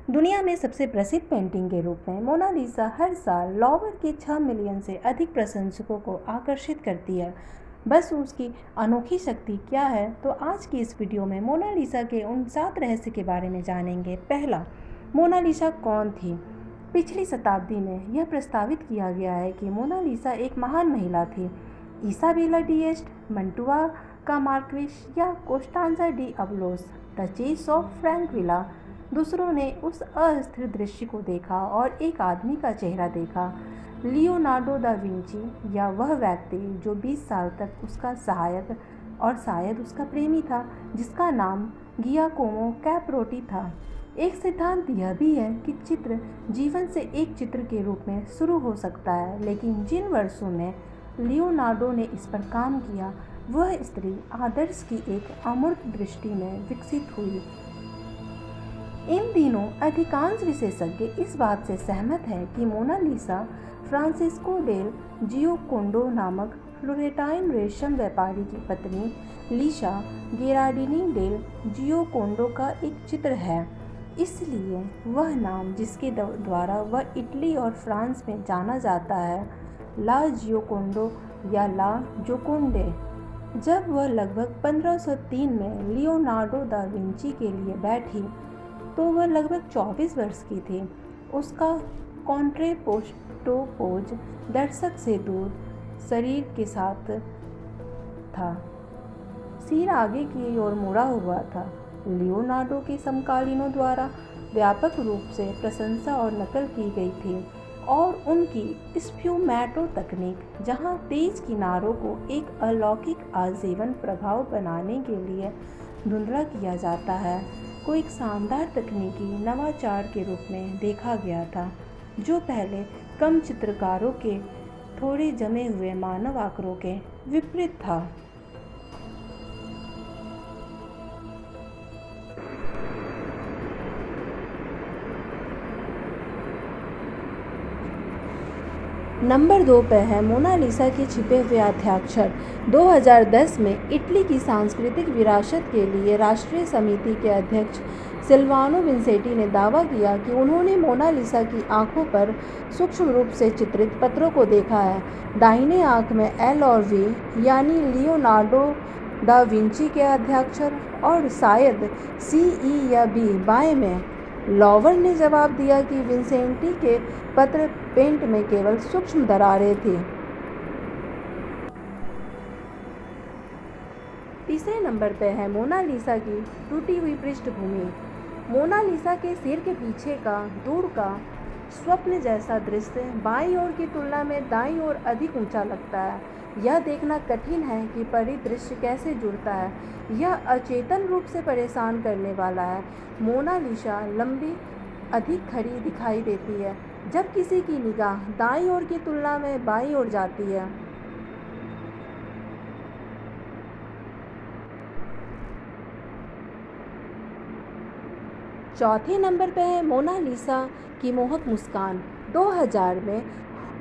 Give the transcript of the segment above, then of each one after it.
दुनिया में सबसे प्रसिद्ध पेंटिंग के रूप में मोनालिसा हर साल लॉवर के 6 मिलियन से अधिक प्रशंसकों को आकर्षित करती है। बस उसकी अनोखी शक्ति क्या है, तो आज की इस वीडियो में मोनालिसा के उन 7 रहस्य के बारे में जानेंगे। पहला, मोनालिसा कौन थी? पिछली शताब्दी में यह प्रस्तावित किया गया है कि मोनालिसा एक महान महिला थी। इसाबेला डीएस्ट, मंटुआ का मार्क्विस या कोस्टांजा डी अबलोस, डचेस ऑफ फ्रैंकविला। दूसरों ने उस अस्थिर दृश्य को देखा और एक आदमी का चेहरा देखा, लियोनार्डो दा विंची, या वह व्यक्ति जो 20 साल तक उसका सहायक और शायद उसका प्रेमी था, जिसका नाम गियाकोमो कैपरोटी था। एक सिद्धांत यह भी है कि चित्र जीवन से एक चित्र के रूप में शुरू हो सकता है, लेकिन जिन वर्षों में लियोनार्डो ने इस पर काम किया, वह स्त्री आदर्श की एक अमूर्त दृष्टि में विकसित हुई। इन दिनों अधिकांश विशेषज्ञ इस बात से सहमत हैं कि मोनालिसा फ्रांसिस्को डेल जियोकोंडो नामक फ्लोरेंटाइन रेशम व्यापारी की पत्नी लीसा गेराडिनी डेल जियोकोंडो का एक चित्र है। इसलिए वह नाम जिसके द्वारा वह इटली और फ्रांस में जाना जाता है, ला जियोकोंडो या ला जोकोंडे। जब वह लगभग 1503 में लियोनार्डो दा विंची के लिए बैठी तो वह लगभग 24 वर्ष की थी। उसका कॉन्ट्रेपोस्टो पोज दर्शक से दूर शरीर के साथ था, सिर आगे की ओर मुड़ा हुआ था। लियोनार्डो के समकालीनों द्वारा व्यापक रूप से प्रशंसा और नकल की गई थी, और उनकी स्फ्यूमैटो तकनीक, जहां तेज किनारों को एक अलौकिक आजीवन प्रभाव बनाने के लिए धुंधला किया जाता है, को एक शानदार तकनीकी नवाचार के रूप में देखा गया था, जो पहले कम चित्रकारों के थोड़े जमे हुए मानव आकारों के विपरीत था। नंबर 2 पे है मोनालिसा के छिपे हुए हस्ताक्षर। 2010 में इटली की सांस्कृतिक विरासत के लिए राष्ट्रीय समिति के अध्यक्ष सिल्वानो विंसेंटी ने दावा किया कि उन्होंने मोनालिसा की आंखों पर सूक्ष्म रूप से चित्रित पत्रों को देखा है। दाहिने आंख में एल और वी यानी लियोनार्डो दा विंची के हस्ताक्षर, और शायद सी, ई या बी बाएं में। लॉवर ने जवाब दिया कि विंसेंटी के पत्र पेंट में केवल सूक्ष्म दरारें थीं। तीसरे नंबर पर है मोनालिसा की टूटी हुई पृष्ठभूमि। मोनालिसा के सिर के पीछे का दूर का स्वप्न जैसा दृश्य बाईं ओर की तुलना में दाईं ओर अधिक ऊंचा लगता है। यह देखना कठिन है कि परिदृश्य कैसे जुड़ता है। यह अचेतन रूप से परेशान करने वाला है। मोनालिसा लंबी अधिक खड़ी दिखाई देती है जब किसी की निगाह दाईं ओर की तुलना में बाईं ओर जाती है। चौथे नंबर पर है मोनालिसा की मोहक मुस्कान। 2000 में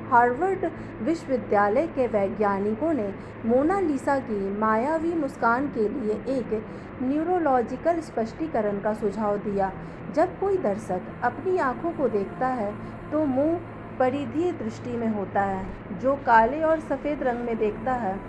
हार्वर्ड विश्वविद्यालय के वैज्ञानिकों ने मोनालिसा की मायावी मुस्कान के लिए एक न्यूरोलॉजिकल स्पष्टीकरण का सुझाव दिया। जब कोई दर्शक अपनी आंखों को देखता है तो मुंह परिधीय दृष्टि में होता है, जो काले और सफ़ेद रंग में देखता है।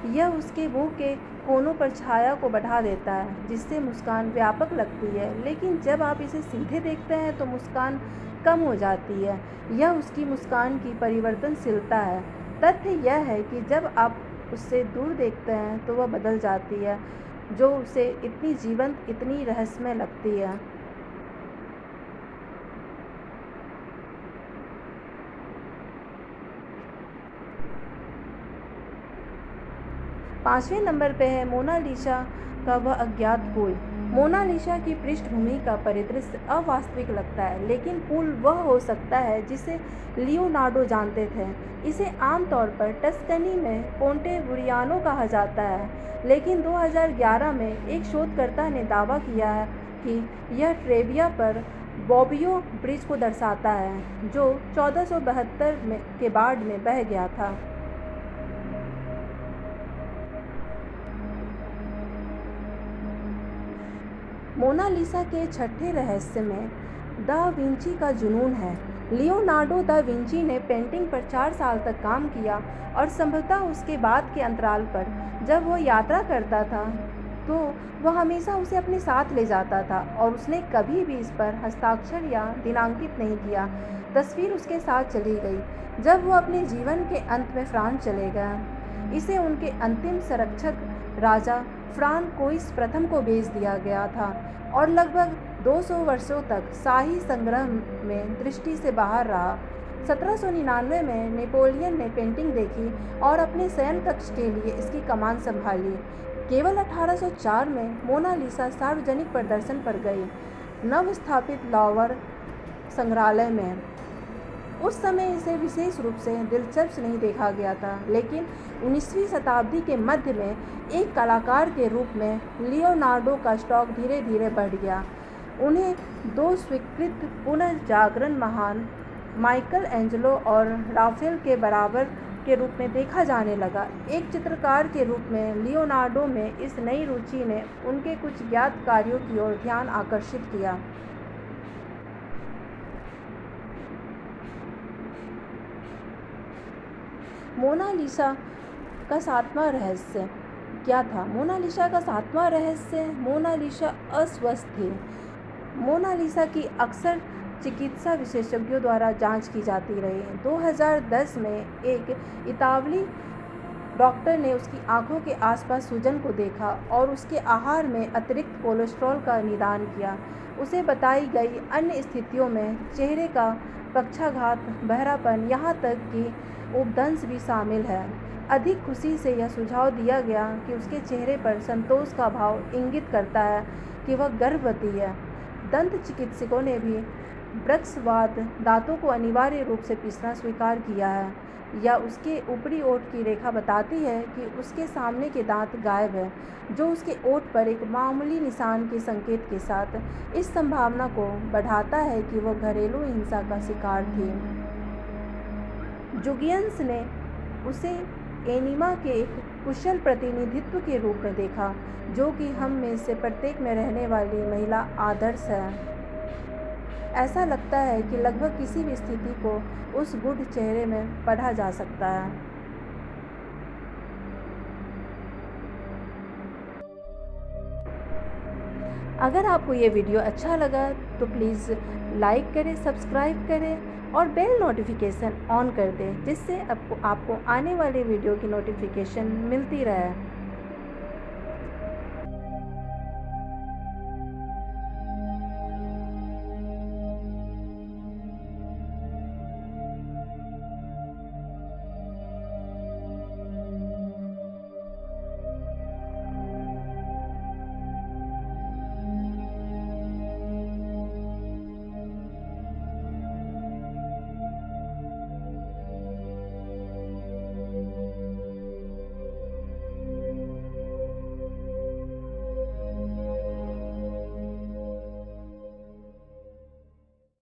यह उसके मुंह के कोनों पर छाया को बढ़ा देता है, जिससे मुस्कान व्यापक लगती है, लेकिन जब आप इसे सीधे देखते हैं तो मुस्कान कम हो जाती है। यह उसकी मुस्कान की परिवर्तनशीलता है। तथ्य यह है कि जब आप उससे दूर देखते हैं तो वह बदल जाती है, जो उसे इतनी जीवंत, इतनी रहस्यमय लगती है। पांचवें नंबर पे है मोनालिसा का वह अज्ञात पुल। मोनालिसा की पृष्ठभूमि का परिदृश्य अवास्तविक लगता है, लेकिन पुल वह हो सकता है जिसे लियोनार्डो जानते थे। इसे आमतौर पर टस्कनी में पोंटे बुरियानो कहा जाता है, लेकिन 2011 में एक शोधकर्ता ने दावा किया है कि यह ट्रेविया पर बोबियो ब्रिज को दर्शाता है, जो 1472 के बाढ़ में बह गया था। मोनालिसा के छठे रहस्य में दा विंची का जुनून है। लियोनार्डो दा विंची ने पेंटिंग पर 4 साल तक काम किया और संभवतः उसके बाद के अंतराल पर जब वह यात्रा करता था तो वह हमेशा उसे अपने साथ ले जाता था और उसने कभी भी इस पर हस्ताक्षर या दिनांकित नहीं किया। तस्वीर उसके साथ चली गई जब वह अपने जीवन के अंत में फ्रांस चले गए। इसे उनके अंतिम संरक्षक राजा फ्रांकोइस प्रथम को भेज दिया गया था और लगभग 200 वर्षों तक शाही संग्रह में दृष्टि से बाहर रहा। 1799 में नेपोलियन ने पेंटिंग देखी और अपने शयन कक्ष के लिए इसकी कमान संभाली। केवल 1804 में मोनालिसा सार्वजनिक प्रदर्शन पर गई, नव स्थापित लॉवर संग्रहालय में। उस समय इसे विशेष रूप से दिलचस्प नहीं देखा गया था, लेकिन 19वीं शताब्दी के मध्य में एक कलाकार के रूप में लियोनार्डो का स्टॉक धीरे धीरे बढ़ गया। उन्हें 2 स्वीकृत पुनर्जागरण महान माइकल एंजेलो और राफेल के बराबर के रूप में देखा जाने लगा। एक चित्रकार के रूप में लियोनार्डो में इस नई रुचि ने उनके कुछ ज्ञात कार्यों की ओर ध्यान आकर्षित किया। मोनालिसा का 7वां रहस्य क्या था? मोनालिसा का 7वां रहस्य, मोनालिसा अस्वस्थ थी। मोनालिसा की अक्सर चिकित्सा विशेषज्ञों द्वारा जांच की जाती रही। 2010 में एक इतालवी डॉक्टर ने उसकी आंखों के आसपास सूजन को देखा और उसके आहार में अतिरिक्त कोलेस्ट्रॉल का निदान किया। उसे बताई गई अन्य स्थितियों में चेहरे का पक्षाघात, बहरापन, यहाँ तक कि उपदंश भी शामिल है। अधिक खुशी से यह सुझाव दिया गया कि उसके चेहरे पर संतोष का भाव इंगित करता है कि वह गर्भवती है। दंत चिकित्सकों ने भी ब्रक्सवाद दांतों को अनिवार्य रूप से पीसना स्वीकार किया है, या उसके ऊपरी ओठ की रेखा बताती है कि उसके सामने के दांत गायब है, जो उसके ओठ पर एक मामूली निशान के संकेत के साथ इस संभावना को बढ़ाता है कि वह घरेलू हिंसा का शिकार थी। जुगियंस ने उसे एनीमा के एक कुशल प्रतिनिधित्व के रूप में देखा, जो कि हम में से प्रत्येक में रहने वाली महिला आदर्श है। ऐसा लगता है कि लगभग किसी भी स्थिति को उस गुड चेहरे में पढ़ा जा सकता है। अगर आपको ये वीडियो अच्छा लगा तो प्लीज़ लाइक करें, सब्सक्राइब करें और बेल नोटिफिकेशन ऑन कर दें, जिससे आपको आने वाले वीडियो की नोटिफिकेशन मिलती रहे।